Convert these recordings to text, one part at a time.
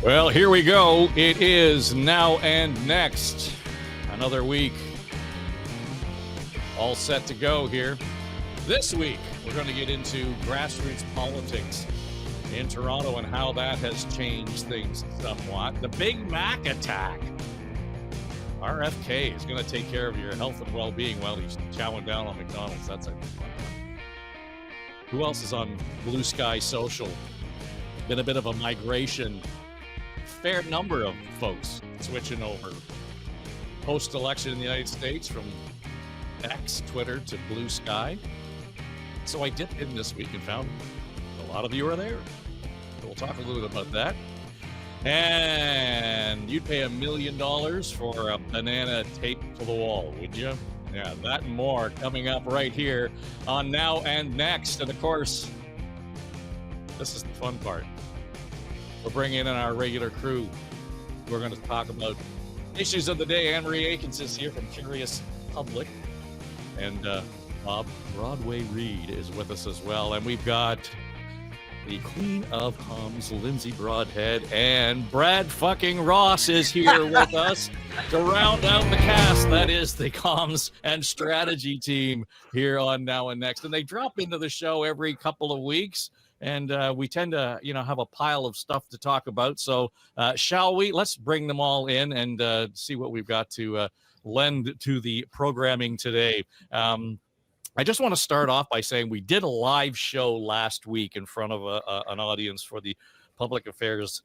Well, here we go. It is Now and Next. Another week. All set to go here. This week, we're going to get into grassroots politics in Toronto and how that has changed things somewhat. The Big Mac attack. RFK is going to take care of your health and well-being while he's chowing down on McDonald's. That's a fun one. Who else is on Bluesky Social? Been a bit of a migration. Fair number of folks switching over post-election in the United States from X, Twitter to Bluesky. So I dipped in this week and found a lot of you are there. So we'll talk a little bit about that. And you'd pay $1 million for a banana taped to the wall, would you? Yeah, that and more coming up right here on Now and Next. And of course, this is the fun part. We're bringing in our regular crew. We're going to talk about issues of the day. Anne-Marie Akins is here from Curious Public. And Bob Broadway Reed is with us as well. And we've got the Queen of Hums, Lindsay Broadhead, and Brad fucking Ross is here with us to round out the cast. That is the comms and strategy team here on Now and Next. And they drop into the show every couple of weeks. And we tend to, have a pile of stuff to talk about. So shall we? Let's bring them all in and see what we've got to lend to the programming today. I just want to start off by saying we did a live show last week in front of an audience for the Public Affairs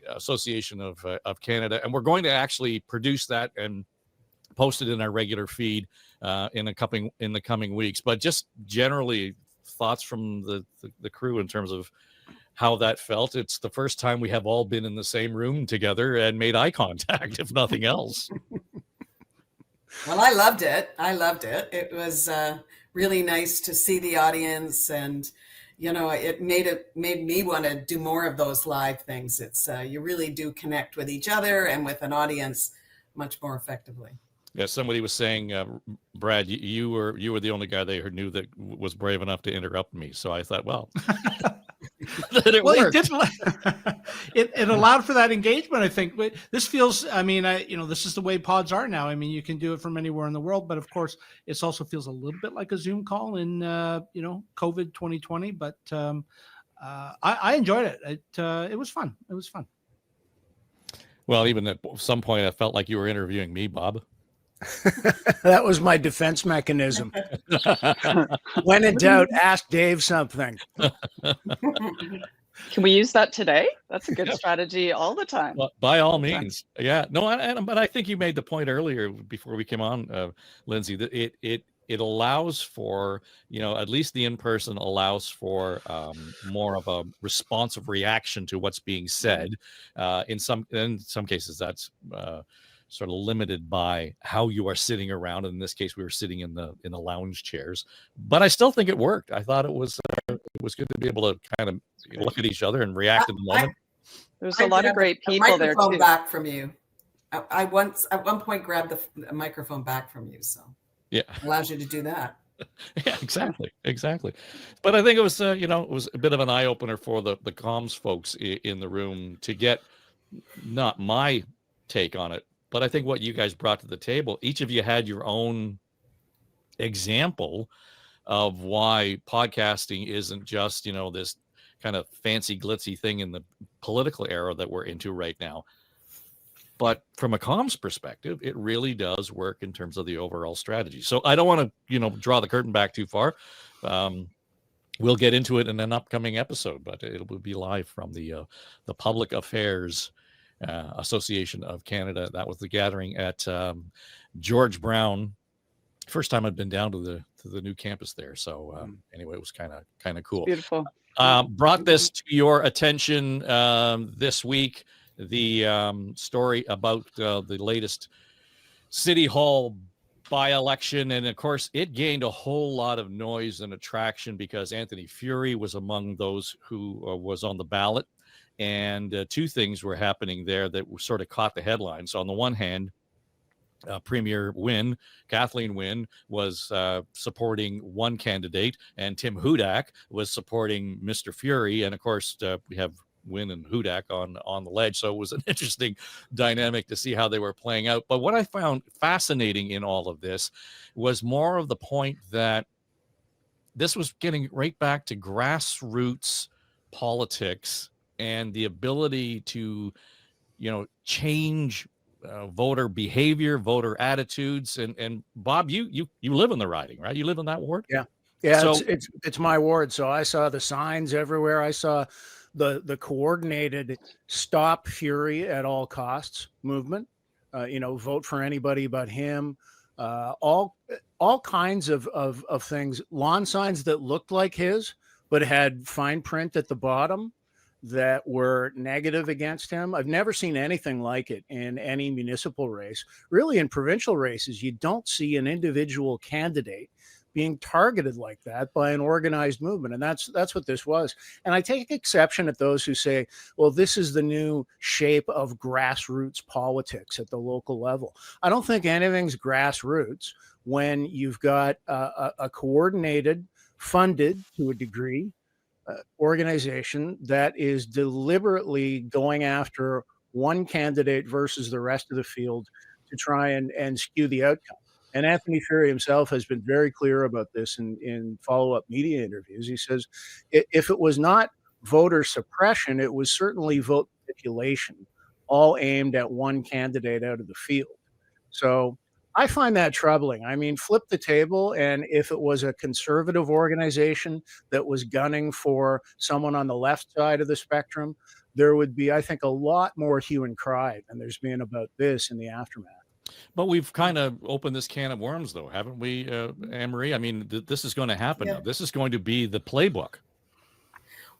Association of Canada. And we're going to actually produce that and post it in our regular feed in the coming weeks. But just generally, thoughts from the crew in terms of how that felt. It's the first time we have all been in the same room together and made eye contact, if nothing else. Well, I loved it. It was really nice to see the audience, and it made me want to do more of those live things. It's you really do connect with each other and with an audience much more effectively. Yeah, somebody was saying, Brad, you were the only guy they knew that was brave enough to interrupt me. So I thought, well, it worked. It allowed for that engagement, I think. But this feels, this is the way pods are now. I mean, you can do it from anywhere in the world, but of course, it also feels a little bit like a Zoom call in, COVID 2020. But I enjoyed it. It was fun. It was fun. Well, even at some point, I felt like you were interviewing me, Bob. That was my defense mechanism. When in doubt, ask Dave something. Can we use that today? That's a good strategy all the time. Well, by all means. Yeah. No, but I think you made the point earlier before we came on, Lindsay, that it allows for, at least the in-person allows for more of a responsive reaction to what's being said. In some cases, that's sort of limited by how you are sitting around. In this case, we were sitting in the lounge chairs, but I still think it worked. I thought it was good to be able to kind of look at each other and react in the moment. There's a lot of great people there too. Back from you. I once at one point grabbed the microphone back from you, so yeah, it allows you to do that. Yeah, exactly. But I think it was it was a bit of an eye opener for the comms folks in the room to get not my take on it, but I think what you guys brought to the table, each of you had your own example of why podcasting isn't just, this kind of fancy glitzy thing in the political era that we're into right now. But from a comms perspective, it really does work in terms of the overall strategy. So I don't want to, draw the curtain back too far. We'll get into it in an upcoming episode, but it will be live from the Public Affairs Association of Canada. That was the gathering at George Brown. First time I'd been down to the new campus there. So anyway, it was kind of cool. Beautiful. Brought this to your attention this week. The story about the latest City Hall by-election, and of course it gained a whole lot of noise and attraction because Anthony Furey was among those who was on the ballot, and two things were happening there that sort of caught the headlines. On the one hand, Premier Wynne, Kathleen Wynne, was supporting one candidate, and Tim Hudak was supporting Mr. Furey. And of course, we have Wynn and Hudak on the ledge. So it was an interesting dynamic to see how they were playing out. But what I found fascinating in all of this was more of the point that this was getting right back to grassroots politics and the ability to, change voter behavior, voter attitudes. And Bob, you live in the riding, right? You live in that ward? Yeah. Yeah, So it's my ward. So I saw the signs everywhere. I saw the coordinated "Stop Furey at all costs" movement. Vote for anybody but him. All kinds of things. Lawn signs that looked like his, but had fine print at the bottom that were negative against him. I've never seen anything like it in any municipal race. Really, in provincial races, you don't see an individual candidate being targeted like that by an organized movement. And that's what this was. And I take exception at those who say, well, this is the new shape of grassroots politics at the local level. I don't think anything's grassroots when you've got a coordinated, funded to a degree, organization that is deliberately going after one candidate versus the rest of the field to try and skew the outcome. And Anthony Furey himself has been very clear about this in follow-up media interviews. He says, if it was not voter suppression, it was certainly vote manipulation, all aimed at one candidate out of the field. So I find that troubling. I mean, flip the table, and if it was a conservative organization that was gunning for someone on the left side of the spectrum, there would be, I think, a lot more hue and cry than there's been about this in the aftermath. But we've kind of opened this can of worms, though, haven't we, Anne-Marie? I mean, this is going to happen now. This is going to be the playbook.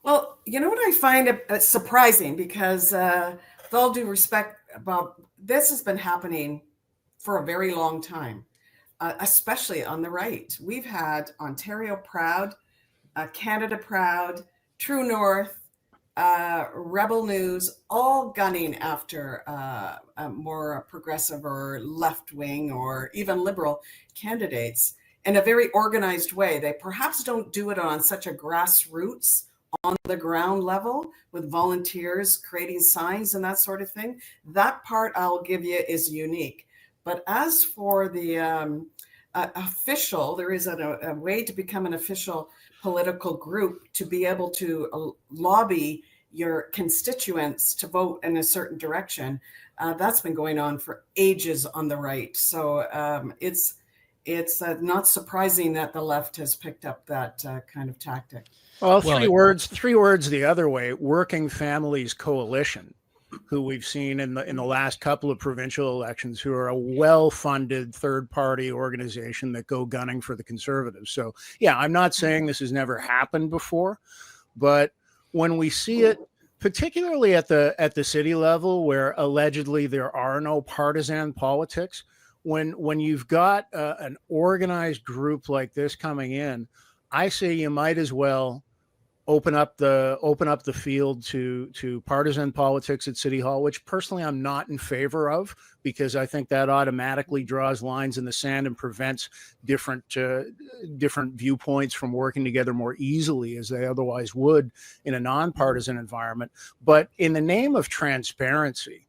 Well, you know what I find surprising, because with all due respect, Bob, this has been happening for a very long time, especially on the right. We've had Ontario Proud, Canada Proud, True North, Rebel News, all gunning after a more progressive or left-wing or even liberal candidates in a very organized way. They perhaps don't do it on such a grassroots, on the ground level with volunteers creating signs and that sort of thing. That part I'll give you is unique. But as for the official, there is a way to become an official political group to be able to lobby your constituents to vote in a certain direction. That's been going on for ages on the right. So it's not surprising that the left has picked up that kind of tactic. Well, three words the other way: Working Families Coalition, who we've seen in the last couple of provincial elections, who are a well-funded third-party organization that go gunning for the Conservatives. So, yeah, I'm not saying this has never happened before, but when we see it, particularly at the city level, where allegedly there are no partisan politics, when you've got an organized group like this coming in, I say you might as well open up the field to partisan politics at City Hall, which personally I'm not in favor of, because I think that automatically draws lines in the sand and prevents different viewpoints from working together more easily as they otherwise would in a nonpartisan environment. But in the name of transparency,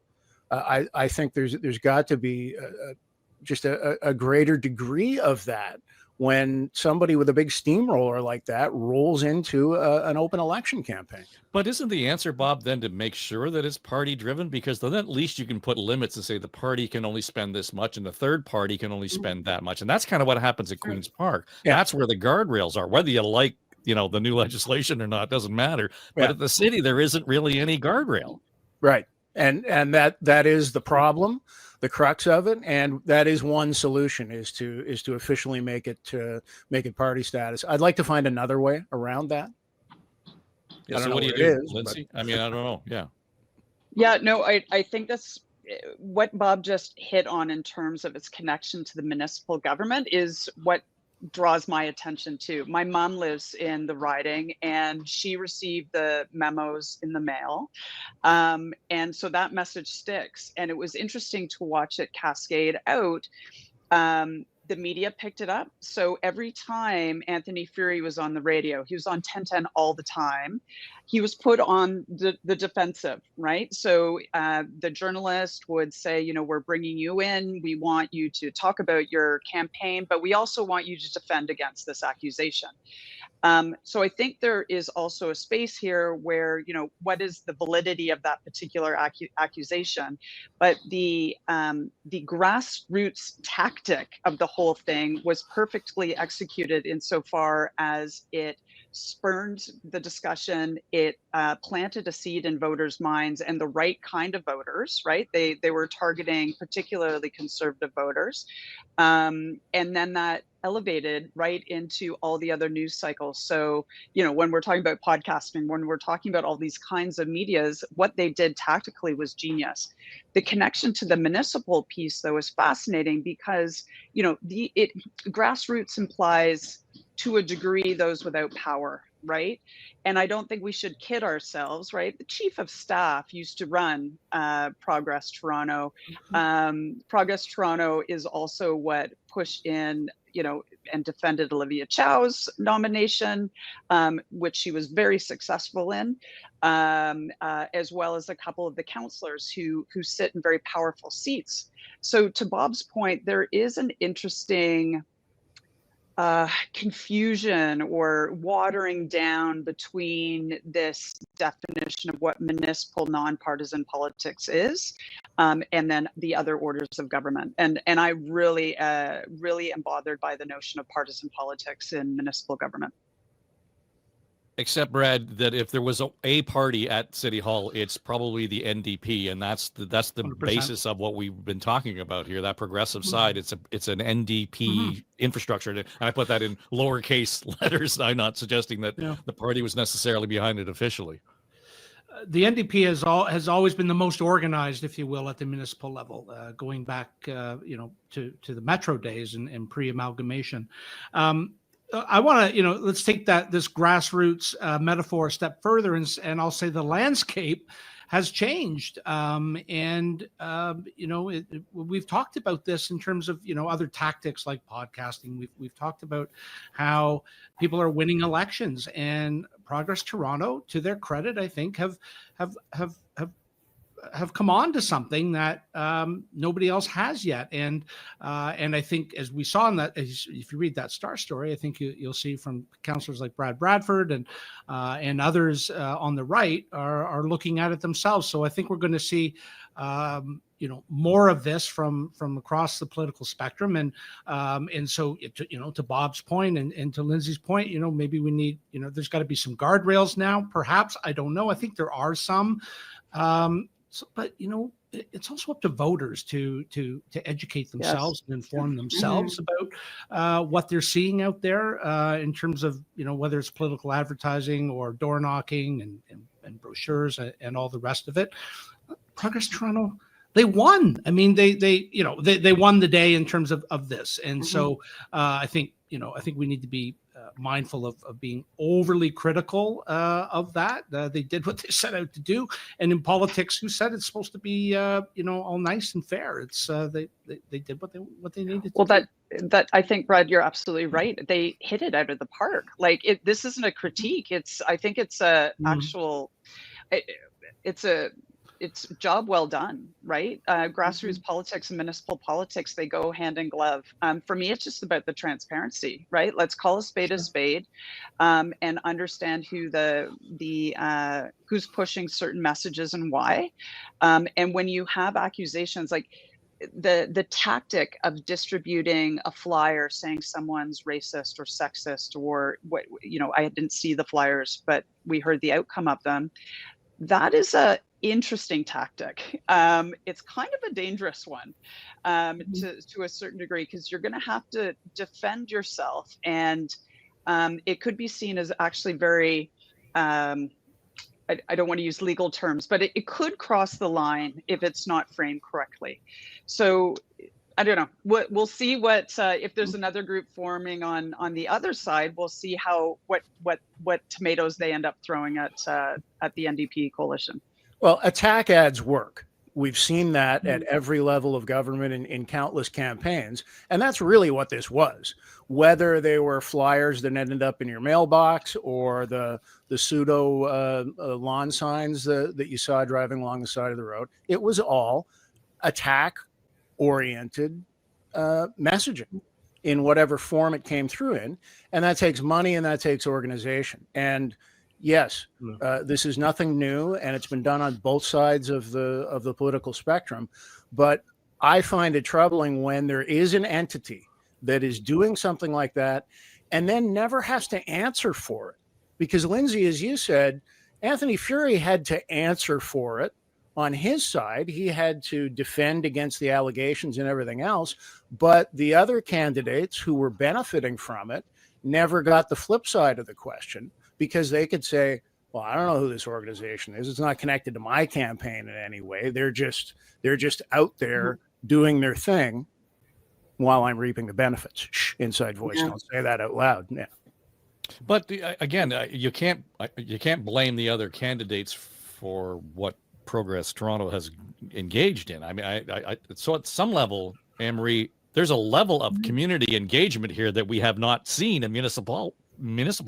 I think there's got to be just a greater degree of that when somebody with a big steamroller like that rolls into an open election campaign. But isn't the answer, Bob, then to make sure that it's party driven? Because then at least you can put limits and say the party can only spend this much and the third party can only spend that much. And that's kind of what happens at Queen's Park. Yeah. That's where the guardrails are. Whether you like, the new legislation or not, doesn't matter. But at the city, there isn't really any guardrail. Right. And that is the problem, the crux of it, and that is one solution is to officially make it party status. I'd like to find another way around that. Yeah, I don't know what it is, Lindsay. But I mean, I don't know. Yeah. Yeah, no, I think that's what Bob just hit on in terms of its connection to the municipal government is what draws my attention too. My mom lives in the riding and she received the memos in the mail. And so that message sticks. And it was interesting to watch it cascade out. The media picked it up. So every time Anthony Furey was on the radio, he was on 1010 all the time. he was put on the defensive, right? So the journalist would say, you know, we're bringing you in. We want you to talk about your campaign, but we also want you to defend against this accusation. So I think there is also a space here where, you know, what is the validity of that particular accusation? But the grassroots tactic of the whole thing was perfectly executed insofar as it spurned the discussion. It planted a seed in voters' minds, and the right kind of voters, right? They were targeting particularly conservative voters. And then that elevated right into all the other news cycles. So, you know, when we're talking about podcasting, when we're talking about all these kinds of medias, what they did tactically was genius. The connection to the municipal piece, though, is fascinating because, you know, grassroots implies to a degree those without power, right? And I don't think we should kid ourselves, right? The chief of staff used to run Progress Toronto. Progress Toronto is also what pushed in, you know, and defended Olivia Chow's nomination, which she was very successful in, as well as a couple of the councillors who sit in very powerful seats. So to Bob's point, there is an interesting confusion or watering down between this definition of what municipal nonpartisan politics is, and then the other orders of government. And I really am bothered by the notion of partisan politics in municipal government. Except, Brad, that if there was a party at City Hall, it's probably the NDP, and that's the 100%. Basis of what we've been talking about here. That progressive side, it's an NDP infrastructure, and I put that in lowercase letters. I'm not suggesting that the party was necessarily behind it officially. The NDP has always been the most organized, if you will, at the municipal level, going back, you know, to the Metro days and pre-amalgamation. I want to, let's take this grassroots metaphor a step further, and I'll say the landscape has changed. We've talked about this in terms of, other tactics like podcasting. We've talked about how people are winning elections, and Progress Toronto, to their credit, I think have come on to something that nobody else has yet. And I think, as we saw in that, if you read that Star story, I think you'll see from councillors like Brad Bradford and others on the right are looking at it themselves. So I think we're going to see more of this from across the political spectrum. And so, to Bob's point and to Lindsay's point, maybe we need, there's got to be some guardrails now, perhaps. I don't know. I think there are some. But it's also up to voters to educate themselves and inform themselves about what they're seeing out there in terms of whether it's political advertising or door knocking and brochures and all the rest of it. Progress Toronto, they won. I mean, they won the day in terms of this, and so I think we need to be mindful of being overly critical of that. They did what they set out to do, and in politics, who said it's supposed to be all nice and fair? It's they did what they needed to do. That I think, Brad, you're absolutely right. They hit it out of the park. Like this isn't a critique. I think it's a actual. It's job well done, right? Grassroots politics and municipal politics, they go hand in glove. For me, it's just about the transparency, right? Let's call a spade, and understand who's pushing certain messages and why. And when you have accusations like the tactic of distributing a flyer saying someone's racist or sexist or what, I didn't see the flyers, but we heard the outcome of them. That is a interesting tactic. It's kind of a dangerous one to a certain degree, because you're going to have to defend yourself, and it could be seen as actually very I don't want to use legal terms, but it could cross the line if it's not framed correctly. So I don't know. We'll see what if there's another group forming on the other side. We'll see what tomatoes they end up throwing at the NDP coalition. Well, attack ads work. We've seen that at every level of government in countless campaigns. And that's really what this was. Whether they were flyers that ended up in your mailbox or the pseudo lawn signs that you saw driving along the side of the road, it was all attack-oriented messaging in whatever form it came through in. And that takes money and that takes organization. And yes, this is nothing new, and it's been done on both sides of the political spectrum. But I find it troubling when there is an entity that is doing something like that and then never has to answer for it. Because, Lindsay, as you said, Anthony Furey had to answer for it on his side. He had to defend against the allegations and everything else. But the other candidates who were benefiting from it never got the flip side of the question, because they could say, well, I don't know who this organization is. It's not connected to my campaign in any way. They're just out there doing their thing while I'm reaping the benefits. Shh, inside voice. Yeah. Don't say that out loud. Yeah. But again, you can't blame the other candidates for what Progress Toronto has engaged in. I mean, so at some level, Anne-Marie, there's a level of community engagement here that we have not seen in municipal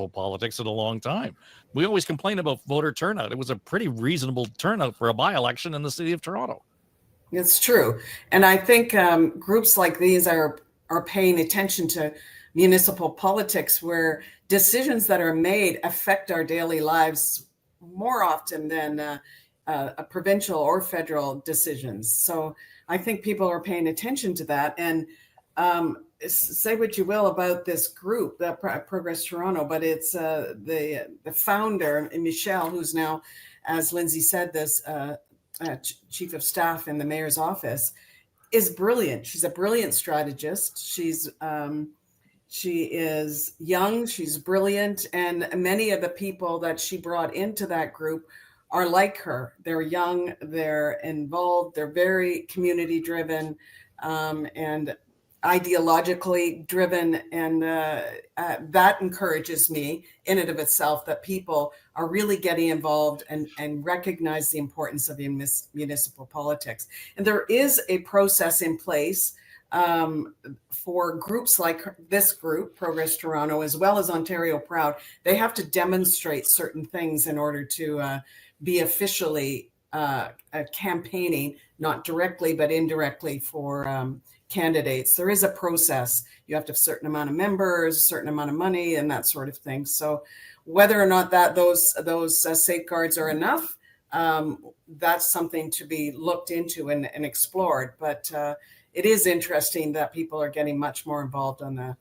politics in a long time. We always complain about voter turnout. It was a pretty reasonable turnout for a by-election in the city of Toronto. It's true. And I think groups like these are paying attention to municipal politics, where decisions that are made affect our daily lives more often than a provincial or federal decisions. So I think people are paying attention to that. And say what you will about this group, the Progress Toronto, but it's the founder, Michelle, who's now, as Lindsay said, this chief of staff in the mayor's office, is brilliant. She's a brilliant strategist. She is young, she's brilliant, and many of the people that she brought into that group are like her. They're young, they're involved, they're very community driven, and ideologically driven, and that encourages me in and of itself, that people are really getting involved and recognize the importance of municipal politics. And there is a process in place for groups like this group, Progress Toronto, as well as Ontario Proud. They have to demonstrate certain things in order to be officially campaigning, not directly, but indirectly for candidates. There is a process. You have to have a certain amount of members, a certain amount of money, and that sort of thing. So whether or not those safeguards are enough, that's something to be looked into and explored. But it is interesting that people are getting much more involved in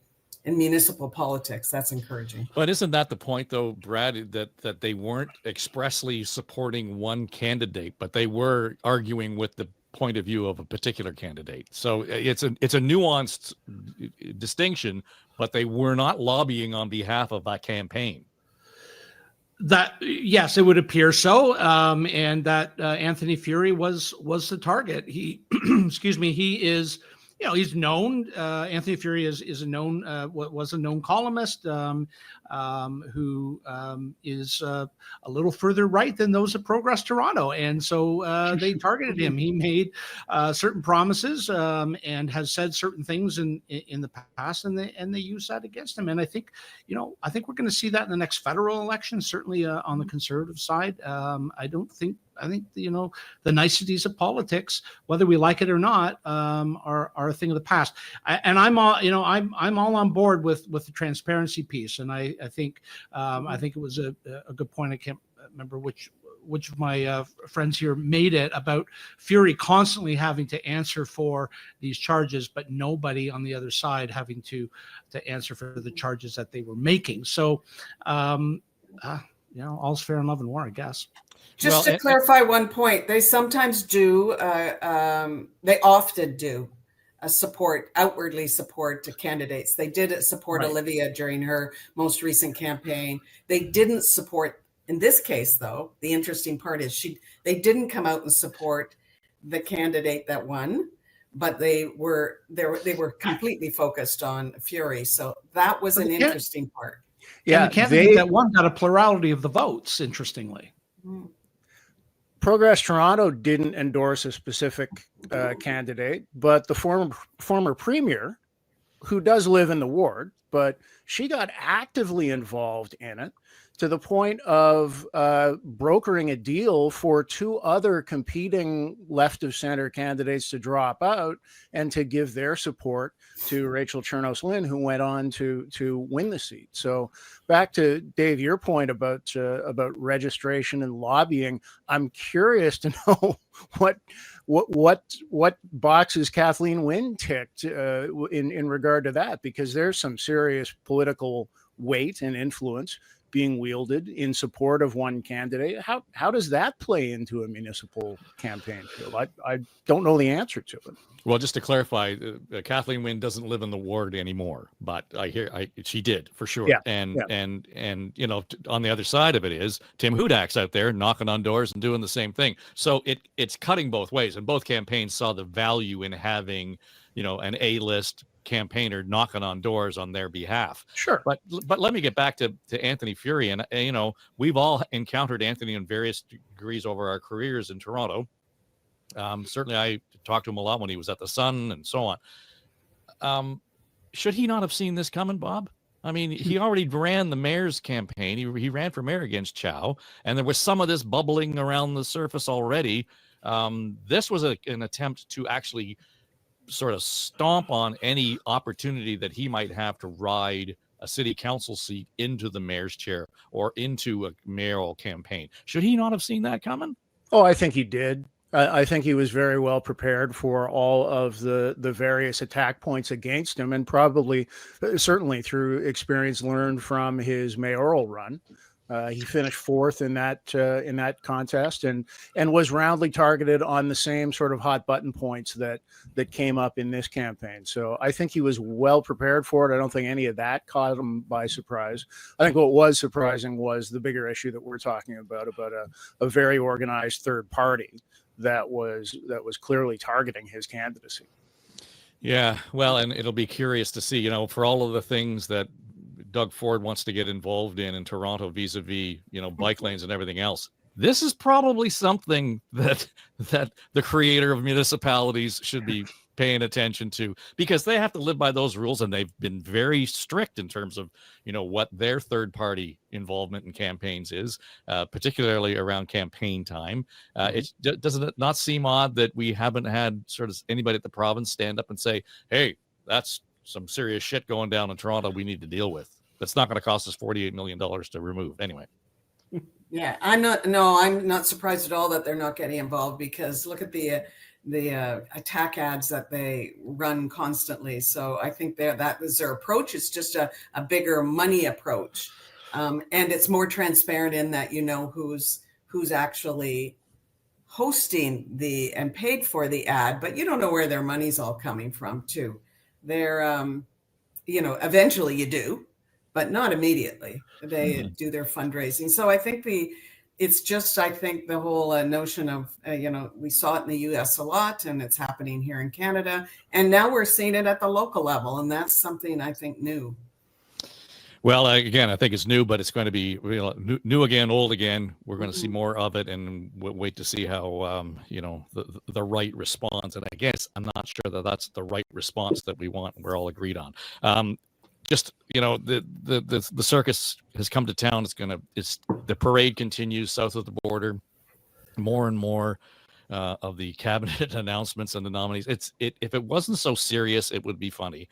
municipal politics. That's encouraging. But isn't that the point, though, Brad, that they weren't expressly supporting one candidate, but they were arguing with the point of view of a particular candidate? So it's a nuanced distinction, but they were not lobbying on behalf of that campaign. That, yes, it would appear so, and that Anthony Furey was the target. He, excuse me, he is, he's known. Anthony Furey is a known, was a known columnist who is a little further right than those at Progress Toronto, and so they targeted him. He made certain promises and has said certain things in the past, and they use that against him. And I think, I think we're going to see that in the next federal election, certainly on the Conservative side. I think the niceties of politics, whether we like it or not, are a thing of the past. I'm all on board with the transparency piece, and I think it was a good point. I can't remember which of my friends here made it about Furey constantly having to answer for these charges, but nobody on the other side having to answer for the charges that they were making. So, all's fair in love and war, I guess. Just to clarify one point, they sometimes do, they often do outwardly support to candidates. They did support right. Olivia during her most recent campaign. They didn't support, in this case though, the interesting part is they didn't come out and support the candidate that won, but they were completely focused on Furey. So that was an interesting part. Yeah, and the candidate that won got a plurality of the votes, interestingly. Progress Toronto didn't endorse a specific candidate, but the former premier, who does live in the ward, but she got actively involved in it to the point of brokering a deal for two other competing left of center candidates to drop out and to give their support to Rachel Chernos-Lynn, who went on to win the seat. So back to Dave, your point about registration and lobbying, I'm curious to know what boxes Kathleen Wynne ticked in regard to that, because there's some serious political weight and influence being wielded in support of one candidate. How does that play into a municipal campaign field? I don't know the answer to it. Well, just to clarify, Kathleen Wynne doesn't live in the ward anymore, but she did for sure. Yeah, and you know, on the other side of it is Tim Hudak's out there knocking on doors and doing the same thing. So it's cutting both ways, and both campaigns saw the value in having, you know, an A-list campaigner knocking on doors on their behalf. Sure. But let me get back to Anthony Furey. And, you know, we've all encountered Anthony in various degrees over our careers in Toronto. Certainly I talked to him a lot when he was at the Sun and so on. Should he not have seen this coming, Bob? I mean, he already ran the mayor's campaign. He ran for mayor against Chow, and there was some of this bubbling around the surface already. This was an attempt to actually sort of stomp on any opportunity that he might have to ride a city council seat into the mayor's chair or into a mayoral campaign. Should he not have seen that coming? Oh, I think he did. I think he was very well prepared for all of the various attack points against him, and probably, certainly through experience learned from his mayoral run. He finished fourth in that contest, and was roundly targeted on the same sort of hot button points that came up in this campaign. So I think he was well prepared for it. I don't think any of that caught him by surprise. I think what was surprising was the bigger issue that we're talking about a very organized third party that was clearly targeting his candidacy. Yeah, well, and it'll be curious to see, you know, for all of the things that Doug Ford wants to get involved in Toronto vis-a-vis, you know, bike lanes and everything else. This is probably something that the creator of municipalities should be paying attention to, because they have to live by those rules, and they've been very strict in terms of, you know, what their third party involvement in campaigns is, particularly around campaign time. Doesn't it not seem odd that we haven't had sort of anybody at the province stand up and say, hey, that's some serious shit going down in Toronto we need to deal with. That's not going to cost us $48 million to remove anyway. Yeah, I'm not surprised at all that they're not getting involved, because look at the attack ads that they run constantly. So I think that was their approach. It's just a bigger money approach. And it's more transparent in that you know who's actually hosting and paid for the ad, but you don't know where their money's all coming from too. They're, you know, eventually you do, but not immediately. They do their fundraising. So I think it's just the whole notion of, you know, we saw it in the US a lot, and it's happening here in Canada. And now we're seeing it at the local level. And that's something I think new. Well, again, I think it's new, but it's going to be new again, old again. We're going to see more of it, and we'll wait to see how, you know, the right response. And I guess I'm not sure that that's the right response that we want. We're all agreed on. Just, you know, the circus has come to town. The parade continues south of the border. More and more of the cabinet announcements and the nominees. If it wasn't so serious, it would be funny.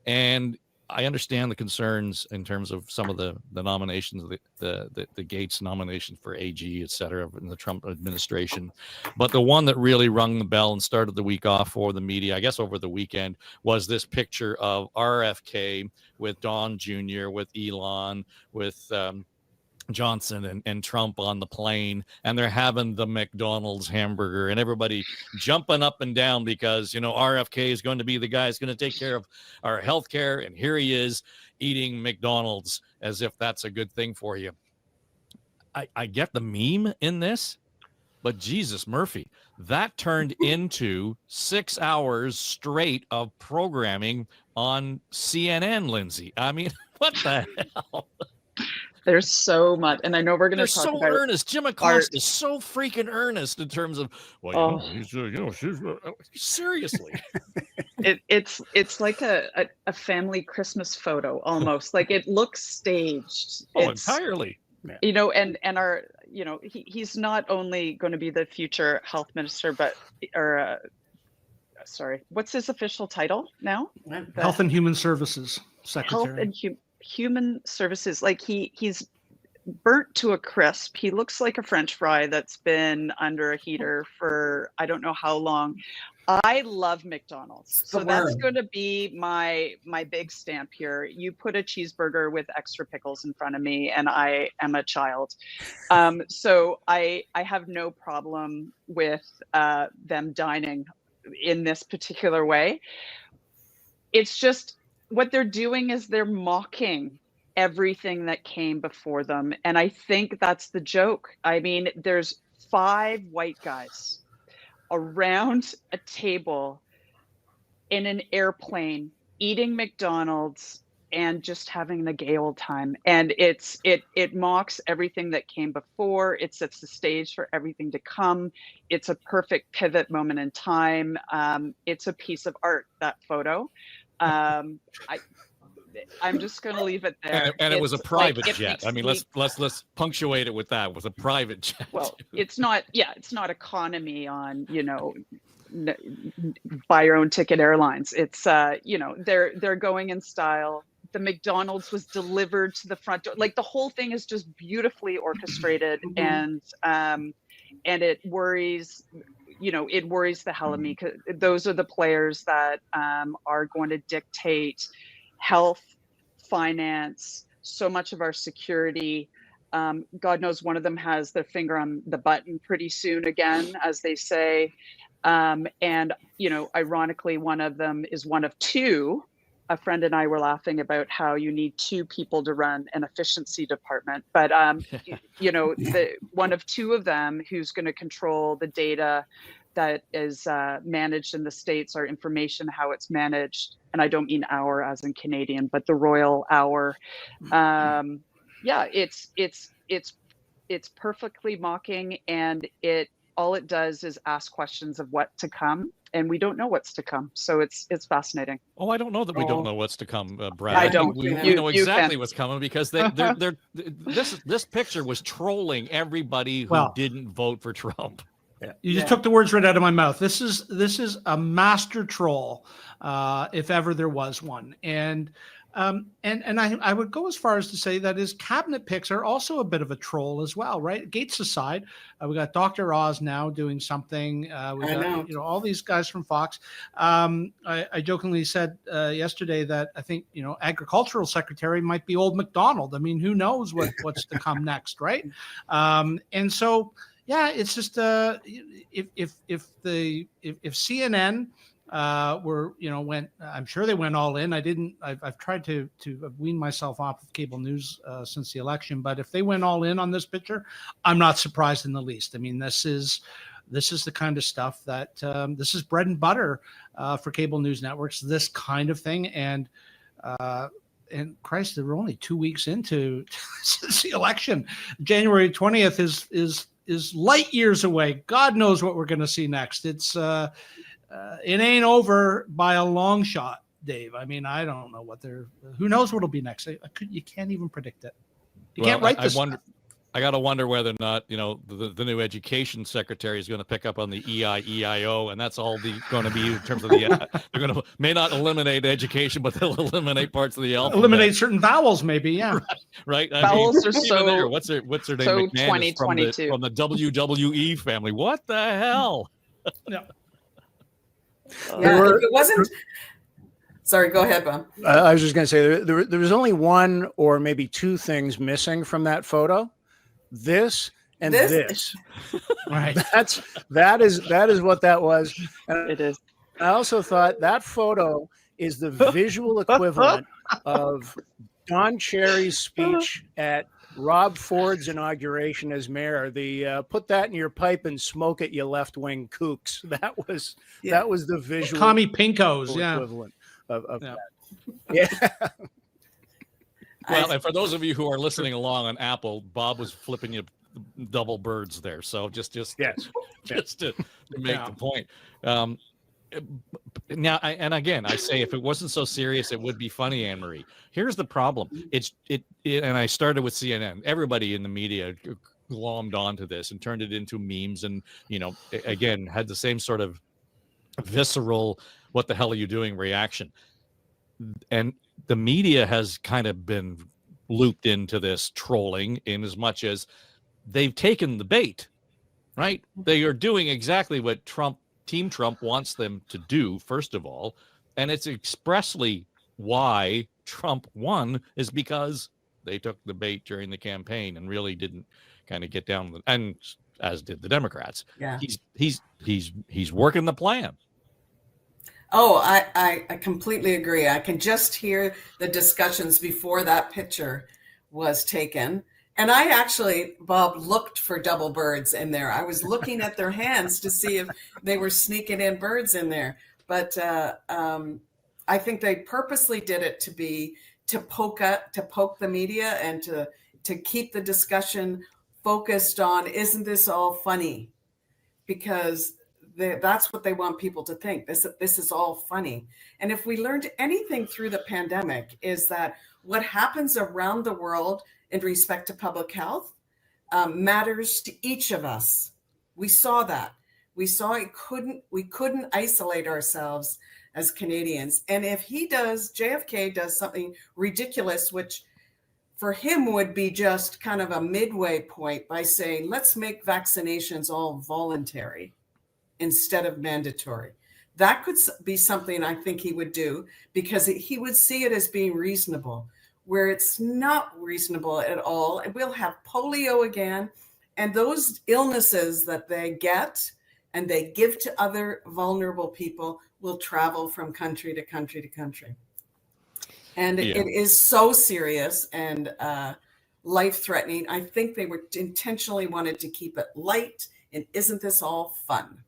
And I understand the concerns in terms of some of the nominations, the Gates nomination for AG, et cetera, in the Trump administration. But the one that really rung the bell and started the week off for the media, I guess over the weekend, was this picture of RFK with Don Jr., with Elon, with Johnson and Trump on the plane, and they're having the McDonald's hamburger, and everybody jumping up and down because, you know, RFK is going to be the guy who's going to take care of our health care, and here he is eating McDonald's as if that's a good thing for you. I get the meme in this, but Jesus Murphy, that turned into 6 hours straight of programming on CNN, Lindsay. I mean, what the hell? There's so much, and I know we're going They're to talk so about earnest. Jim Acosta is so freaking earnest in terms of, well, he's, she's seriously. It's like a family Christmas photo almost. Like it looks staged. Entirely. And our, he's not only going to be the future health minister, sorry, what's his official title now? Health and Human Services Secretary. Health and Human Services. Like he's burnt to a crisp. He looks like a French fry that's been under a heater for I don't know how long. I love McDonald's. So that's going to be my big stamp here. You put a cheeseburger with extra pickles in front of me and I am a child. So I have no problem with them dining in this particular way. It's just what they're doing is they're mocking everything that came before them. And I think that's the joke. I mean, there's 5 white guys around a table in an airplane eating McDonald's and just having the gay old time. And it mocks everything that came before. It sets the stage for everything to come. It's a perfect pivot moment in time. It's a piece of art, that photo. I'm just going to leave it there. And it was a private jet. I mean, let's punctuate it with that. It was a private jet. Well, it's not economy on, buy your own ticket airlines. It's, they're going in style. The McDonald's was delivered to the front door. Like the whole thing is just beautifully orchestrated and it worries, it worries the hell of me because those are the players that are going to dictate health, finance, so much of our security. God knows one of them has their finger on the button pretty soon again, as they say. And, ironically, one of them is one of 2. A friend and I were laughing about how you need 2 people to run an efficiency department. But, the one of 2 of them who's going to control the data that is managed in the States, our information, how it's managed. And I don't mean our as in Canadian, but the royal our. It's perfectly mocking, and all it does is ask questions of what to come, and we don't know what's to come. So it's fascinating. Oh, I don't know that we don't know what's to come, Brad. I don't. We know exactly what's coming because this picture was trolling everybody who didn't vote for Trump. You just took the words right out of my mouth. This is a master troll, if ever there was one. And I would go as far as to say that his cabinet picks are also a bit of a troll as well, right? Gates aside, we got Dr. Oz now doing something. We got all these guys from Fox. I jokingly said yesterday that I think agricultural secretary might be old McDonald. I mean, who knows what's to come next, right? And so. Yeah, it's just if CNN went, I'm sure they went all in. I've tried to wean myself off of cable news since the election, but if they went all in on this picture, I'm not surprised in the least. I mean, this is the kind of stuff that this is bread and butter for cable news networks. This kind of thing, and Christ, we're only 2 weeks into since the election. January 20th is light years away. God knows what we're going to see next. It ain't over by a long shot, Dave. I mean, I don't know who knows what'll be next. You can't even predict it. You can't write this. I got to wonder whether or not, the new education secretary is going to pick up on the EIEIO, and that's all going to be in terms of they're may not eliminate education, but they'll eliminate parts of the alphabet. Eliminate certain vowels, maybe, yeah. Right. Vowels are so. What's her name? So McMahon 2022 from the WWE family. What the hell? Yeah. If it wasn't. Sorry, go ahead, Bob. I was just going to say there was only 1 or maybe 2 things missing from that photo. This and this. Right. That is what that was. And it is. I also thought that photo is the visual equivalent of Don Cherry's speech at Rob Ford's inauguration as mayor. The put that in your pipe and smoke it, you left-wing kooks. That was the visual Commie Pinkos, equivalent of that. Yeah. Well, and for those of you who are listening along on Apple, Bob was flipping you double birds there. So just Yes. just to make the point. Now, and again, I say if it wasn't so serious, it would be funny, Anne Marie. Here's the problem. And I started with CNN. Everybody in the media glommed onto this and turned it into memes, and again had the same sort of visceral "what the hell are you doing" reaction. And the media has kind of been looped into this trolling in as much as they've taken the bait, right? They are doing exactly what Team Trump wants them to do, first of all. And it's expressly why Trump won, is because they took the bait during the campaign and really didn't kind of get down with, and as did the Democrats. Yeah. He's working the plan. Oh, I completely agree. I can just hear the discussions before that picture was taken. And I actually, Bob, looked for double birds in there. I was looking at their hands to see if they were sneaking in birds in there. But I think they purposely did it to poke the media and to keep the discussion focused on, isn't this all funny? Because that's what they want people to think. This is all funny. And if we learned anything through the pandemic, is that what happens around the world in respect to public health matters to each of us. We saw that. We saw we couldn't isolate ourselves as Canadians. And if JFK does something ridiculous, which for him would be just kind of a midway point by saying, let's make vaccinations all voluntary instead of mandatory. That could be something I think he would do, because he would see it as being reasonable, where it's not reasonable at all. And we'll have polio again. And those illnesses that they get and they give to other vulnerable people will travel from country to country to country. And it is so serious and life-threatening. I think they were intentionally wanted to keep it light. And isn't this all fun?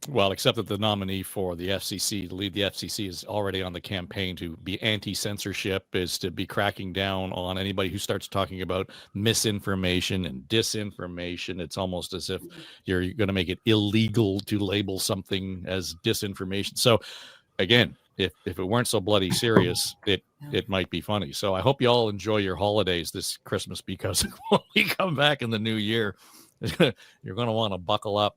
Well, except that the nominee for the FCC, to lead the FCC, is already on the campaign to be anti-censorship, is to be cracking down on anybody who starts talking about misinformation and disinformation. It's almost as if you're going to make it illegal to label something as disinformation. So, again, if it weren't so bloody serious, it might be funny. So I hope you all enjoy your holidays this Christmas, because when we come back in the new year, you're going to want to buckle up.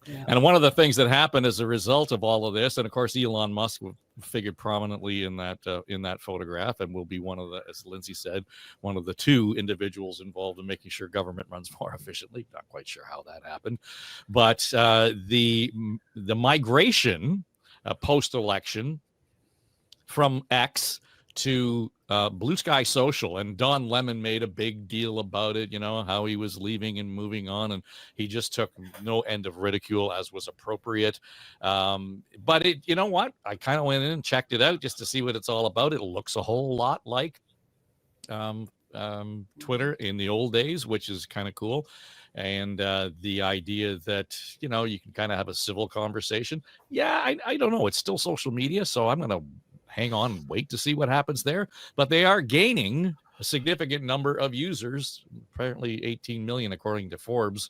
Yeah. And one of the things that happened as a result of all of this, and of course Elon Musk figured prominently in that photograph, and will be one of the, as Lindsay said, one of the two individuals involved in making sure government runs more efficiently. Not quite sure how that happened, but the migration post-election from X to Bluesky Social, and Don Lemon made a big deal about it, how he was leaving and moving on, and he just took no end of ridicule, as was appropriate. But you know what? I kind of went in and checked it out just to see what it's all about. It looks a whole lot like Twitter in the old days, which is kind of cool. And the idea that, you can kind of have a civil conversation. Yeah, I don't know. It's still social media, so I'm going to hang on and wait to see what happens there. But they are gaining a significant number of users, apparently 18 million, according to Forbes,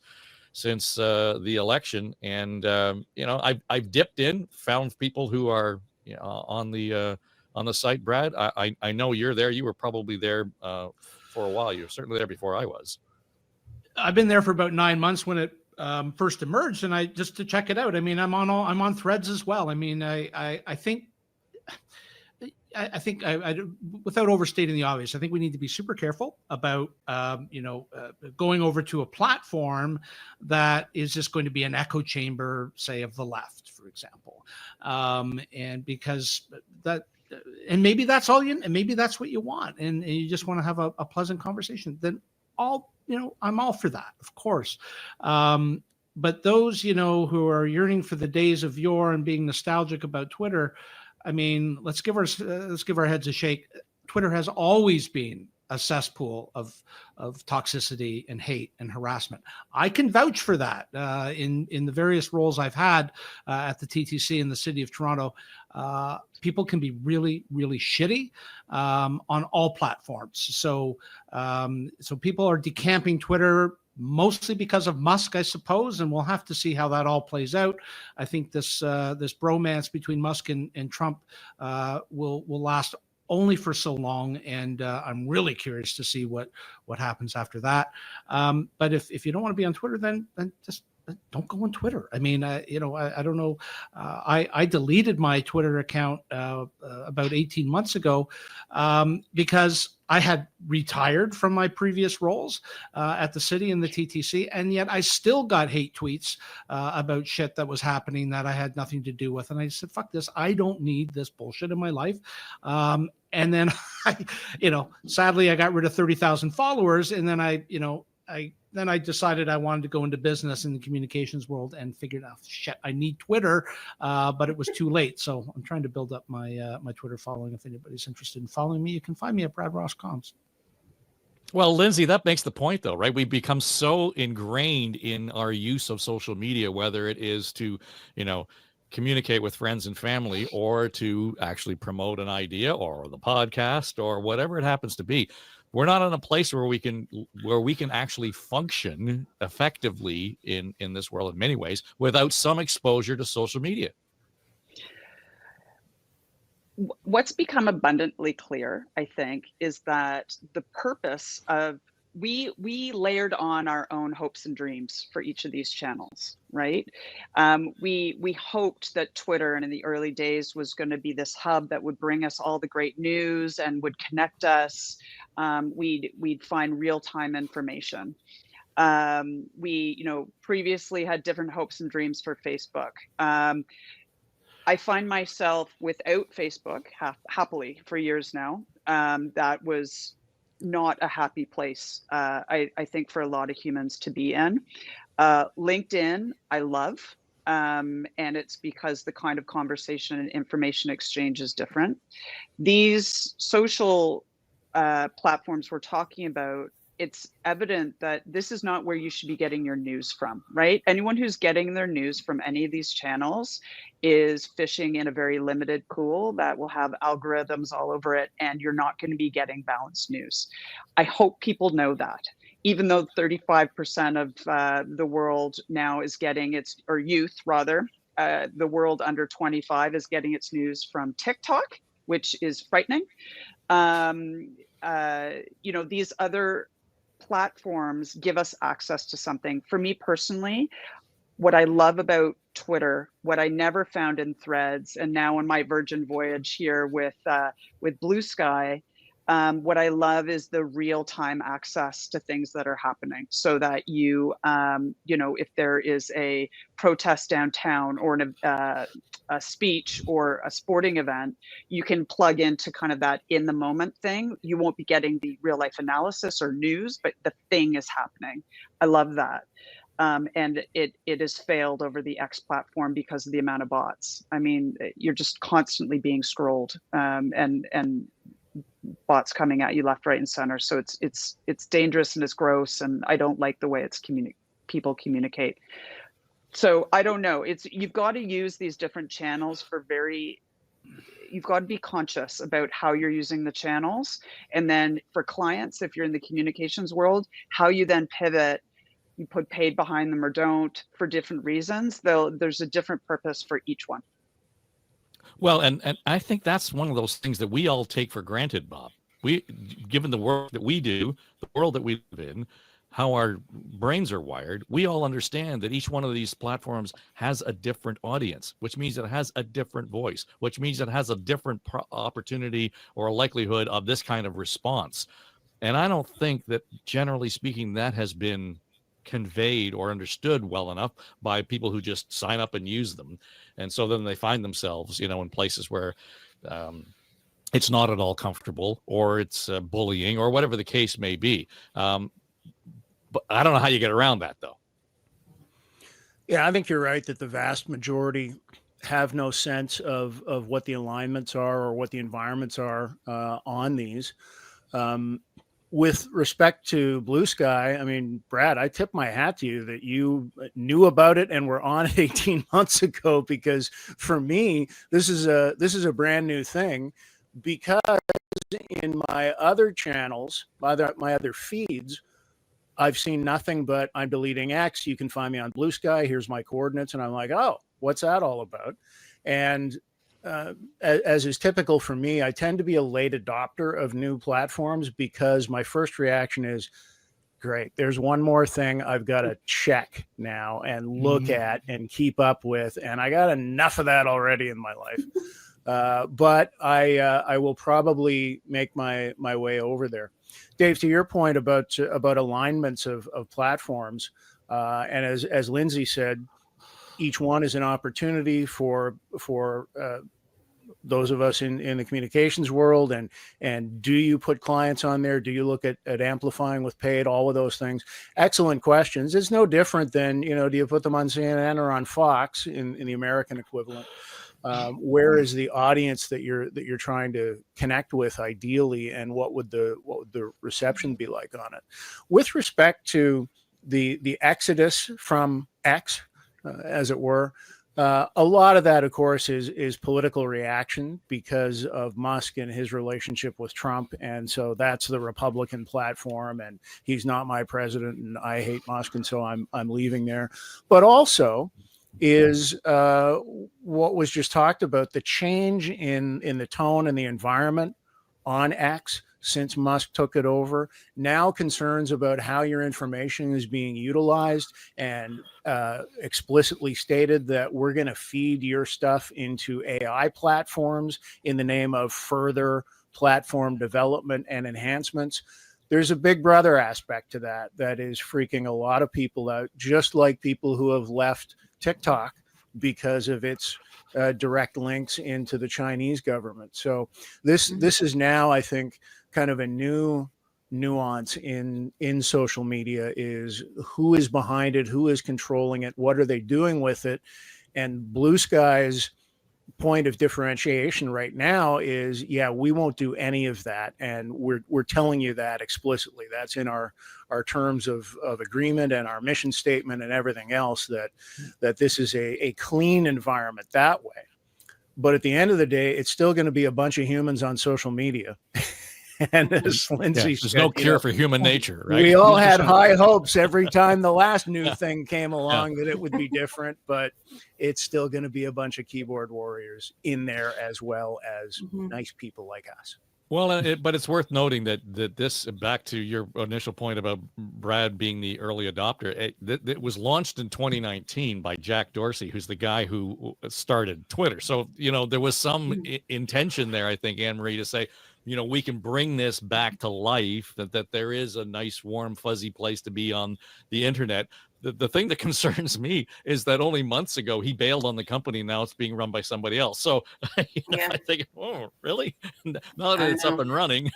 since the election. And, I've dipped in, found people who are on the site. Brad, I know you're there. You were probably there for a while. You were certainly there before I was. I've been there for about 9 months when it first emerged, and I just to check it out. I mean, I'm on Threads as well. I mean, I think without overstating the obvious, I think we need to be super careful about going over to a platform that is just going to be an echo chamber, say, of the left, for example, and because that. And maybe that's all and maybe that's what you want, and you just want to have a pleasant conversation. Then I'm all for that, of course. But those, who are yearning for the days of yore and being nostalgic about Twitter, I mean, let's give our heads a shake. Twitter has always been a cesspool of toxicity and hate and harassment. I can vouch for that in the various roles I've had at the TTC in the city of Toronto. People can be really, really shitty on all platforms. So people are decamping Twitter mostly because of Musk, I suppose, and we'll have to see how that all plays out. I think this bromance between Musk and Trump will last only for so long, and I'm really curious to see what happens after that. But if you don't want to be on Twitter, then just don't go on Twitter. I mean, I don't know. I deleted my Twitter account about 18 months ago because I had retired from my previous roles at the city and the TTC, and yet I still got hate tweets about shit that was happening that I had nothing to do with. And I said, fuck this. I don't need this bullshit in my life. And then sadly, I got rid of 30,000 followers. And then I decided I wanted to go into business in the communications world and figured out, shit, I need Twitter, but it was too late. So I'm trying to build up my Twitter following. If anybody's interested in following me, you can find me at Brad Ross Comms. Well, Lindsay, that makes the point, though, right? We've become so ingrained in our use of social media, whether it is to, communicate with friends and family, or to actually promote an idea or the podcast or whatever it happens to be. We're not in a place where we can actually function effectively in this world in many ways without some exposure to social media. What's become abundantly clear, I think, is that the purpose of we layered on our own hopes and dreams for each of these channels, right? We hoped that Twitter, and in the early days, was going to be this hub that would bring us all the great news and would connect us. We'd find real-time information. We, previously had different hopes and dreams for Facebook. I find myself without Facebook happily for years now. That was not a happy place, I think, for a lot of humans to be in. LinkedIn, I love, and it's because the kind of conversation and information exchange is different. These social platforms we're talking about, it's evident that this is not where you should be getting your news from, right? Anyone who's getting their news from any of these channels is fishing in a very limited pool that will have algorithms all over it, and you're not going to be getting balanced news. I hope people know that, even though 35% of the world now is getting its, or youth rather, the world under 25 is getting its news from TikTok, which is frightening. These other platforms give us access to something. For me personally, what I love about Twitter, what I never found in Threads, and now on my Virgin voyage here with Bluesky, what I love is the real-time access to things that are happening, so that you, if there is a protest downtown or a speech or a sporting event, you can plug into kind of that in the moment thing. You won't be getting the real life analysis or news, but the thing is happening. I love that. And it has failed over the X platform because of the amount of bots. I mean, you're just constantly being scrolled, and bots coming at you left, right, and center. So it's dangerous and it's gross, and I don't like the way people communicate. So I don't know. You've got to use these different channels you've got to be conscious about how you're using the channels. And then for clients, if you're in the communications world, how you then pivot, you put paid behind them or don't, for different reasons. There's a different purpose for each one. Well, and I think that's one of those things that we all take for granted, Bob. Given the work that we do, the world that we live in, how our brains are wired, we all understand that each one of these platforms has a different audience, which means it has a different voice, which means it has a different opportunity or a likelihood of this kind of response. And I don't think that, generally speaking, that has been conveyed or understood well enough by people who just sign up and use them. And so then they find themselves, in places where it's not at all comfortable, or it's bullying, or whatever the case may be. But I don't know how you get around that, though. Yeah, I think you're right that the vast majority have no sense of what the alignments are or what the environments are on these. with respect to Bluesky, I mean, Brad, I tip my hat to you that you knew about it and were on it 18 months ago, because for me, this is a brand new thing, because in my other channels, my other feeds, I've seen nothing but I'm deleting X. You can find me on Bluesky. Here's my coordinates. And I'm like, oh, what's that all about? And as is typical for me, I tend to be a late adopter of new platforms, because my first reaction is, great, there's one more thing I've got to check now and look at and keep up with. And I got enough of that already in my life. But I will probably make my way over there. Dave, to your point about alignments of platforms, and as Lindsay said, each one is an opportunity for those of us in the communications world. And do you put clients on there? Do you look at amplifying with paid? All of those things. Excellent questions. It's no different than, do you put them on CNN or on Fox in the American equivalent? Where is the audience that you're trying to connect with ideally, and what would the reception be like on it? With respect to the exodus from X, as it were, a lot of that, of course, is political reaction because of Musk and his relationship with Trump, and so that's the Republican platform, and he's not my president, and I hate Musk, and so I'm leaving there. But also is what was just talked about, the change in the tone and the environment on X since Musk took it over. Now concerns about how your information is being utilized, and explicitly stated that we're going to feed your stuff into AI platforms in the name of further platform development and enhancements. There's a big brother aspect to that is freaking a lot of people out, just like people who have left TikTok because of its direct links into the Chinese government. So this is now, I think, kind of a new nuance in social media, is who is behind it, who is controlling it, what are they doing with it. And Bluesky's point of differentiation right now is, we won't do any of that, and we're telling you that explicitly. That's in our terms of agreement and our mission statement and everything else, that this is a clean environment that way. But at the end of the day, it's still going to be a bunch of humans on social media. And as Lindsay there's said, no cure for human nature, right? We all had high hopes every time the last new thing came along that it would be different, but it's still going to be a bunch of keyboard warriors in there, as well as nice people like us. Well, but it's worth noting that this, back to your initial point about Brad being the early adopter, it was launched in 2019 by Jack Dorsey, who's the guy who started Twitter. So, there was some intention there, I think, Anne-Marie, to say, we can bring this back to life, that there is a nice, warm, fuzzy place to be on the internet. The thing that concerns me is that only months ago he bailed on the company. Now it's being run by somebody else. So I think, oh, really? Now that it's up and running.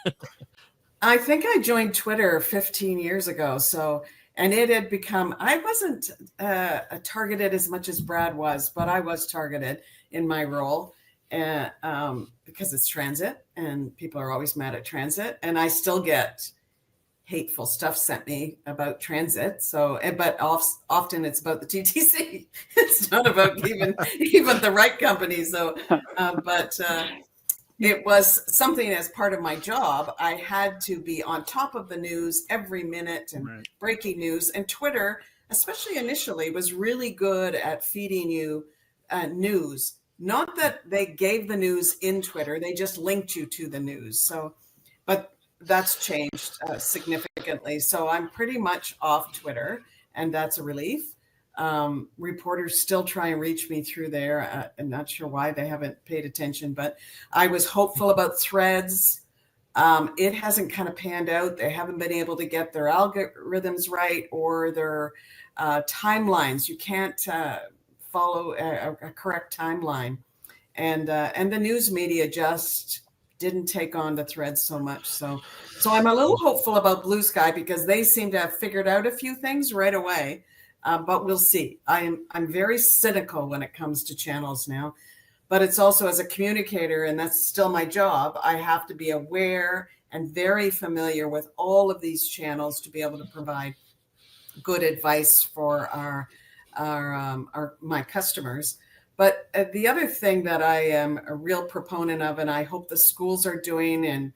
I think I joined Twitter 15 years ago. And it had become, I wasn't targeted as much as Brad was, but I was targeted in my role, because it's transit and people are always mad at transit. And I still get hateful stuff sent me about transit. So, but often it's about the TTC. It's not about even the right company. So, but it was something as part of my job. I had to be on top of the news every minute and breaking news. And Twitter, especially initially, was really good at feeding you news. Not that they gave the news in Twitter, they just linked you to the news. So, but that's changed significantly. So I'm pretty much off Twitter, and that's a relief. Reporters still try and reach me through there. I'm not sure why they haven't paid attention, but I was hopeful about Threads. It hasn't kind of panned out. They haven't been able to get their algorithms right, or their timelines. You can't follow a correct timeline, and the news media just didn't take on the Threads so much. So I'm a little hopeful about Bluesky, because they seem to have figured out a few things right away. But we'll see. I'm very cynical when it comes to channels now, but it's also, as a communicator, and that's still my job, I have to be aware and very familiar with all of these channels to be able to provide good advice for my customers. But the other thing that I am a real proponent of, and I hope the schools are doing, and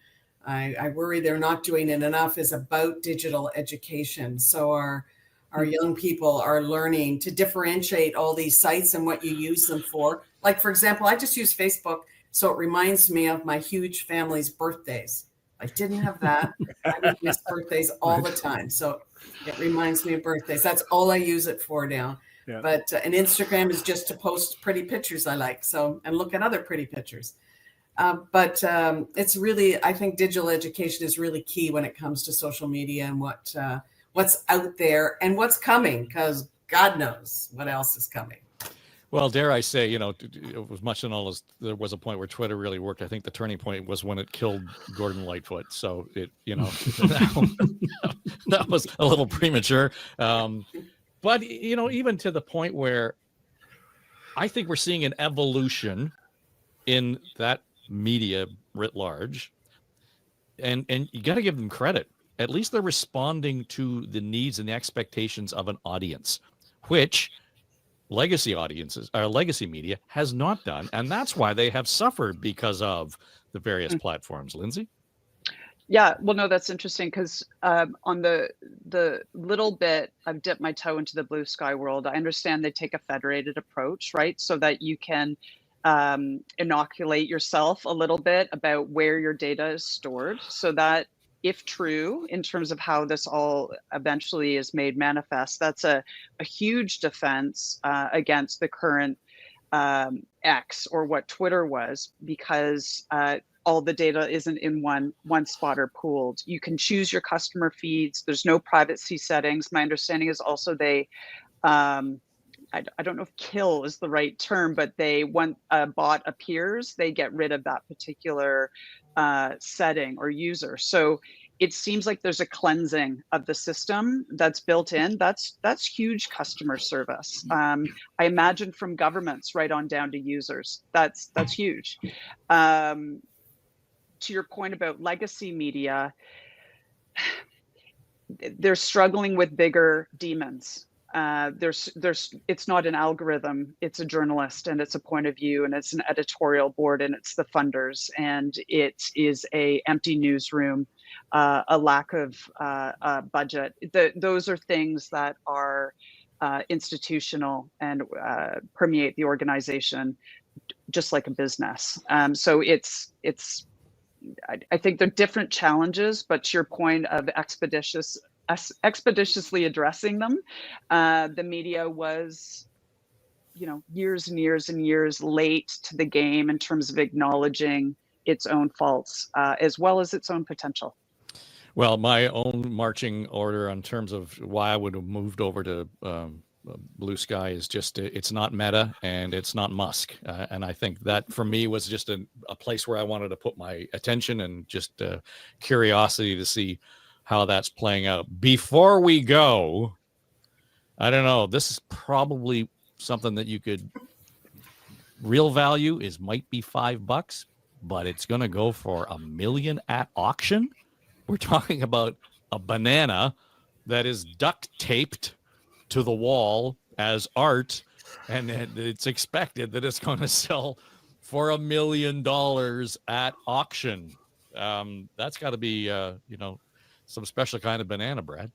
I worry they're not doing it enough, is about digital education. So our young people are learning to differentiate all these sites and what you use them for. Like, for example, I just use Facebook, so it reminds me of my huge family's birthdays. If I didn't have that, I would miss birthdays all the time. So it reminds me of birthdays. That's all I use it for now. Yeah. But and Instagram is just to post pretty pictures I like. So, and look at other pretty pictures. But it's really, I think digital education is really key when it comes to social media and what's out there and what's coming, because God knows what else is coming. Well, dare I say, you know, it was much in all this, there was a point where Twitter really worked. I think the turning point was when it killed Gordon Lightfoot. So it, you know, that was a little premature. But, you know, even to the point where I think we're seeing an evolution in that media writ large, and you got to give them credit. At least they're responding to the needs and the expectations of an audience, which legacy audiences or legacy media has not done. And that's why they have suffered because of the various platforms. Lindsay? Yeah, well, no, that's interesting because on the little bit I've dipped my toe into the Bluesky world, I understand they take a federated approach, right? So that you can inoculate yourself a little bit about where your data is stored, so that if true, in terms of how this all eventually is made manifest, that's a huge defense against the current X, or what Twitter was, because all the data isn't in one spot or pooled. You can choose your customer feeds. There's no privacy settings. My understanding is also they, I don't know if kill is the right term, but they, when a bot appears, they get rid of that particular setting or user. So it seems like there's a cleansing of the system that's built in. That's huge customer service. I imagine from governments right on down to users. That's huge. To your point about legacy media, they're struggling with bigger demons. It's not an algorithm, it's a journalist, and it's a point of view, and it's an editorial board, and it's the funders, and it is a empty newsroom, a lack of budget. Those are things that are institutional and permeate the organization just like a business. So I think they're different challenges, but to your point of expeditiously addressing them, the media was, you know, years and years and years late to the game in terms of acknowledging its own faults as well as its own potential. Well, my own marching order in terms of why I would have moved over to Bluesky is just, it's not Meta and it's not Musk. And I think that for me was just a place where I wanted to put my attention and just curiosity to see how that's playing out. Before we go, I don't know, this is probably something that you could, real value might be $5, but it's going to go for $1 million at auction. We're talking about a banana that is duct taped to the wall as art, and it's expected that it's going to sell for $1 million at auction. That's got to be, you know, some special kind of banana, Brad.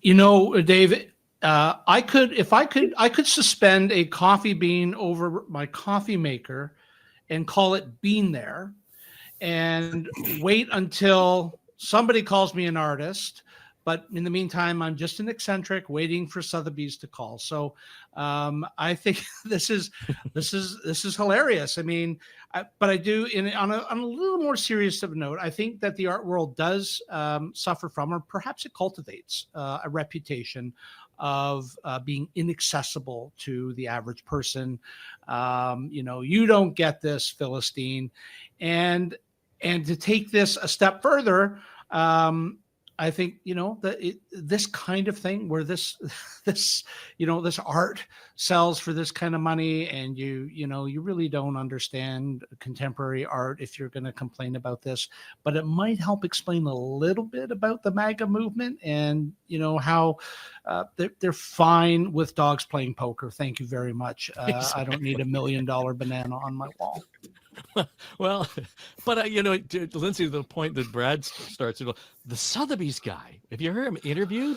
You know, Dave, I could suspend a coffee bean over my coffee maker and call it Bean There, and wait until somebody calls me an artist. But in the meantime, I'm just an eccentric waiting for Sotheby's to call. So I think this is hilarious. I mean, but I do, on a little more serious of a note, I think that the art world does suffer from, or perhaps it cultivates a reputation of being inaccessible to the average person. You know, you don't get this, Philistine. And to take this a step further, I think, this kind of thing where this this art sells for this kind of money, and you really don't understand contemporary art if you're going to complain about this, but it might help explain a little bit about the MAGA movement and how they're fine with dogs playing poker. Thank you very much. I don't need $1 million banana on my wall. Well, but Lindsay, to the point that Brad starts, the Sotheby's guy, if you heard him interviewed,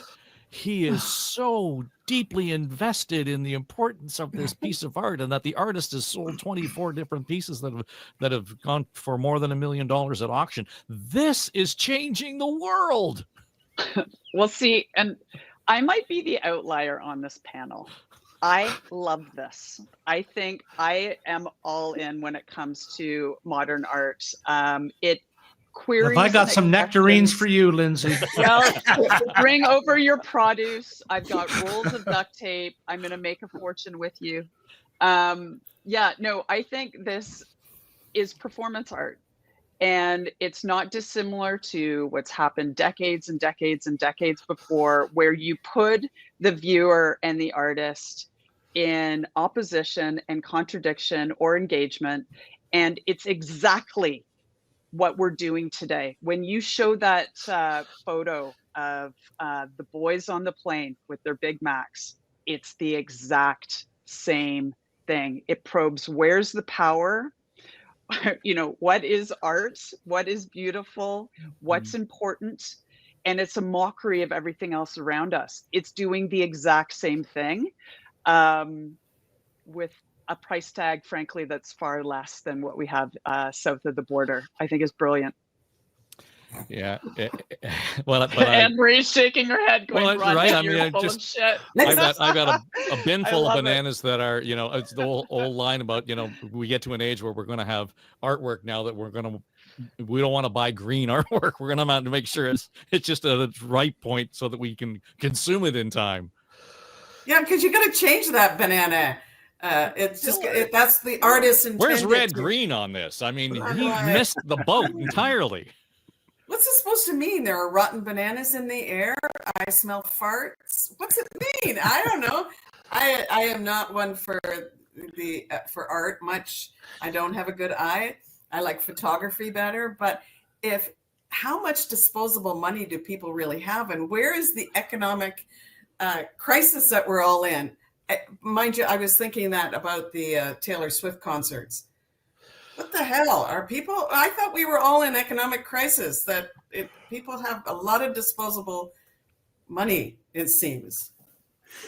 he is so deeply invested in the importance of this piece of art, and that the artist has sold 24 different pieces that have gone for more than $1 million at auction. This is changing the world. Well, see, and I might be the outlier on this panel. I love this. I think I am all in when it comes to modern art. It queries. Have I got some nectarines for you, Lindsay? Well, bring over your produce. I've got rolls of duct tape. I'm going to make a fortune with you. I think this is performance art. And it's not dissimilar to what's happened decades and decades and decades before, where you put the viewer and the artist in opposition and contradiction or engagement. And it's exactly what we're doing today. When you show that photo of the boys on the plane with their Big Macs, it's the exact same thing. It probes, where's the power? What is art? What is beautiful? What's important? And it's a mockery of everything else around us. It's doing the exact same thing with a price tag, frankly, that's far less than what we have south of the border. I think is brilliant. Yeah. And Marie's shaking her head, going, well, "Run, right. I you're mean, full of shit." I've got a bin full of bananas that are, it's the old line about, we get to an age where we're going to have artwork now that we don't want to buy green artwork. We're going to have to make sure it's just at a right point so that we can consume it in time. Yeah, because you got to change that banana. It's just that's the artist intended. Where's red green on this? I mean, he missed the boat entirely. What's it supposed to mean? There are rotten bananas in the air. I smell farts. What's it mean? I don't know. I am not one for art much. I don't have a good eye. I like photography better. But how much disposable money do people really have, and where is the economic crisis that we're all in? Mind you, I was thinking that about the Taylor Swift concerts. What the hell are people? I thought we were all in economic crisis, that people have a lot of disposable money, it seems.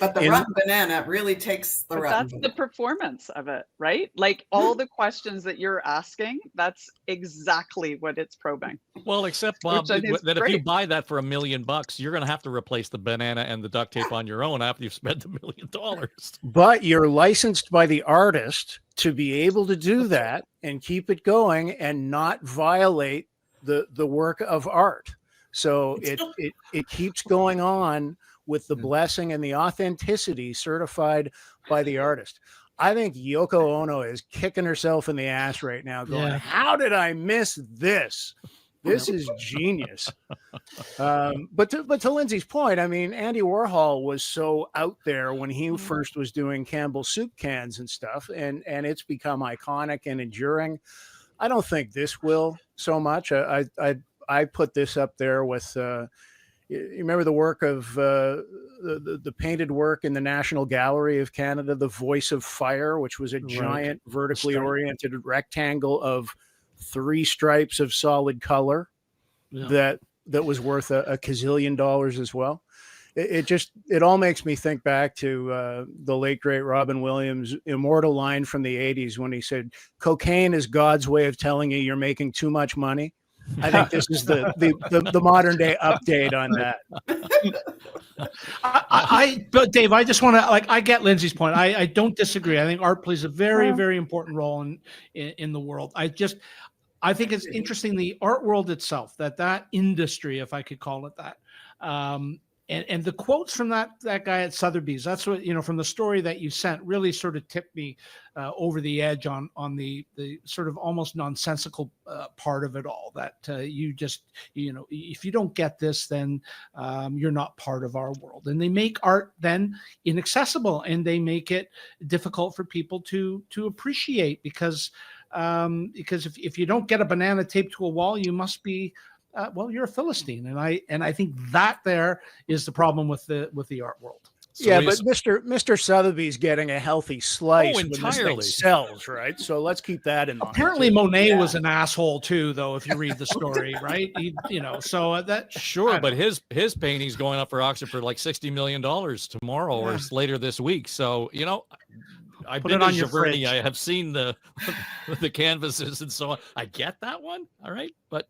But the rotten banana really takes the rotten That's banana. the performance of it, right? Like all the questions that you're asking, that's exactly what it's probing. Well, except, Bob, that great. if you buy that for $1 million, you're going to have to replace the banana and the duct tape on your own after you've spent $1 million. But you're licensed by the artist to be able to do that and keep it going and not violate the work of art. So it keeps going on with the blessing and the authenticity certified by the artist. I think Yoko Ono is kicking herself in the ass right now, going, how did I miss this? This is genius. But to Lindsay's point, I mean, Andy Warhol was so out there when he first was doing Campbell's soup cans and stuff, and it's become iconic and enduring. I don't think this will so much. I put this up there with you remember the work of the painted work in the National Gallery of Canada, The Voice of Fire, which was a giant vertically oriented rectangle of 3 stripes of solid color that was worth a gazillion dollars as well. It all makes me think back to the late great Robin Williams' immortal line from the 80s when he said, "Cocaine is God's way of telling you you're making too much money." I think this is the modern day update on that. But Dave, I just want to I get Lindsay's point. I don't disagree. I think art plays a very, very important role in the world. I think it's interesting, the art world itself, that industry, if I could call it that, and the quotes from that guy at Sotheby's, that's what, from the story that you sent, really sort of tipped me over the edge on the sort of almost nonsensical part of it all, that you just, if you don't get this, then you're not part of our world. And they make art then inaccessible, and they make it difficult for people to appreciate, because if you don't get a banana taped to a wall, you must be you're a Philistine, and I think that there is the problem with the art world. So yeah, but Mr. Sotheby's getting a healthy slice when this thing sells, right? So let's keep that in mind. Apparently, Monet was an asshole too, though. If you read the story, right? So that sure, but his painting's going up for auction for like $60 million tomorrow or later this week. So I've been to Giverny. I have seen the canvases and so on. I get that one. All right. But,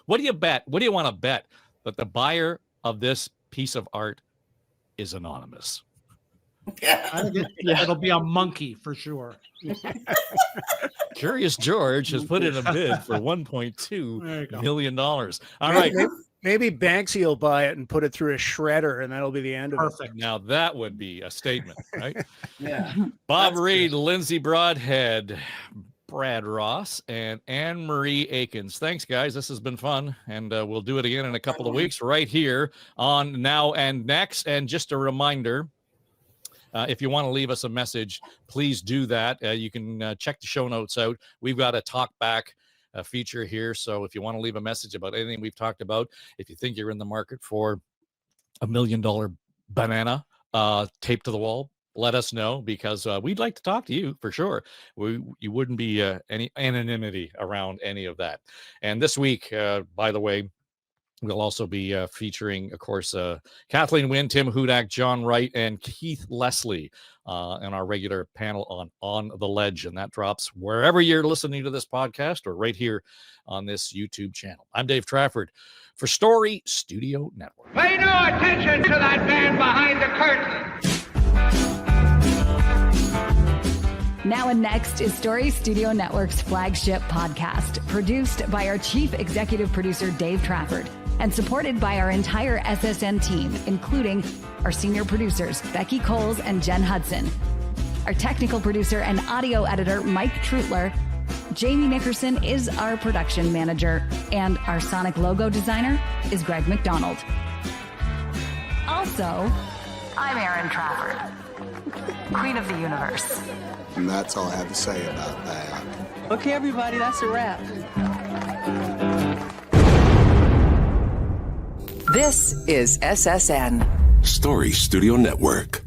what do you bet? What do you want to bet that the buyer of this piece of art is anonymous? It'll be a monkey for sure. Curious George has put in a bid for $1.2 million. All right. Maybe Banksy will buy it and put it through a shredder, and that'll be the end of it. Perfect. Now that would be a statement, right? Yeah. Bob Reed, Lindsay Broadhead, Brad Ross, and Anne Marie Akins. Thanks, guys. This has been fun, and we'll do it again in a couple of weeks right here on Now and Next. And just a reminder, if you want to leave us a message, please do that. You can check the show notes out. We've got a talk back feature here. So if you want to leave a message about anything we've talked about, if you think you're in the market for $1 million banana taped to the wall, let us know, because we'd like to talk to you for sure. You wouldn't be any anonymity around any of that. And this week, by the way, we'll also be featuring, of course, Kathleen Wynne, Tim Hudak, John Wright, and Keith Leslie in our regular panel on the Ledge. And that drops wherever you're listening to this podcast or right here on this YouTube channel. I'm Dave Trafford for Story Studio Network. Pay no attention to that man behind the curtain. Now and Next is Story Studio Network's flagship podcast, produced by our chief executive producer, Dave Trafford, and supported by our entire SSN team, including our senior producers, Becky Coles and Jen Hudson, our technical producer and audio editor, Mike Trutler. Jamie Nickerson is our production manager, and our sonic logo designer is Greg McDonald. Also, I'm Erin Trafford, Queen of the Universe. And that's all I have to say about that. Okay, everybody, that's a wrap. This is SSN. Story Studio Network.